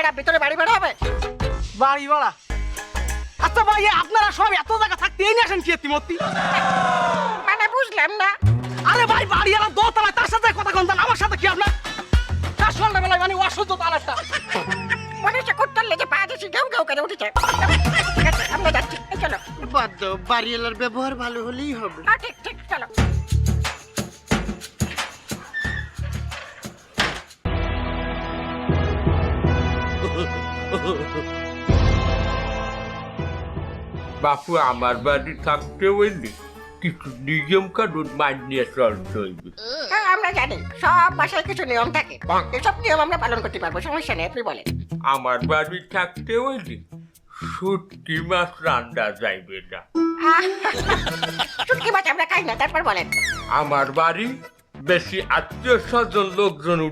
ভাড়া ভিতরে বাড়ি ভাড়া হবে? বাড়ি ভাড়া? আচ্ছা ভাই, আপনারা সব এত জায়গা থাকতে এই নিয়ে আসেন কি এতিমতি? মানে বুঝলাম না। আরে ভাই, বাড়ি আলা দোতলা, তার সাথে কথা কন, আমার সাথে কি আপনার? তার সঙ্গে বেলায় মানে অসহ্য তালাটা। মনে হচ্ছে কুত্তার লেগে পা দিয়েছি, ঘেউ ঘেউ করে উঠেছে। ঠিক আছে, আমরা যাচ্ছি, এই চলো। বাদ দাও, বাড়িওয়ালার ব্যবহার ভালো হলেই হবে। হ্যাঁ, ঠিক ঠিক, চলো। বাপু আমার বাড়ি থাকতে হইলে কিছু নিয়ম কানুন মানিয়ে চলতে হইবে। হ্যাঁ, আমরা জানি সব বাসায় কিছু নিয়ম থাকে, এসব নিয়ম আমরা পালন করতে পারবো, সমস্যা নেই, আপনি বলেন। আমার বাড়ি থাকতে হইলে শুটকি মাছ রান্না যাইবে না। শুটকি মাছ আমরা খাই না, তারপর বলেন। আমার বাড়ি বেশি আত্মীয় স্বজন লোকজন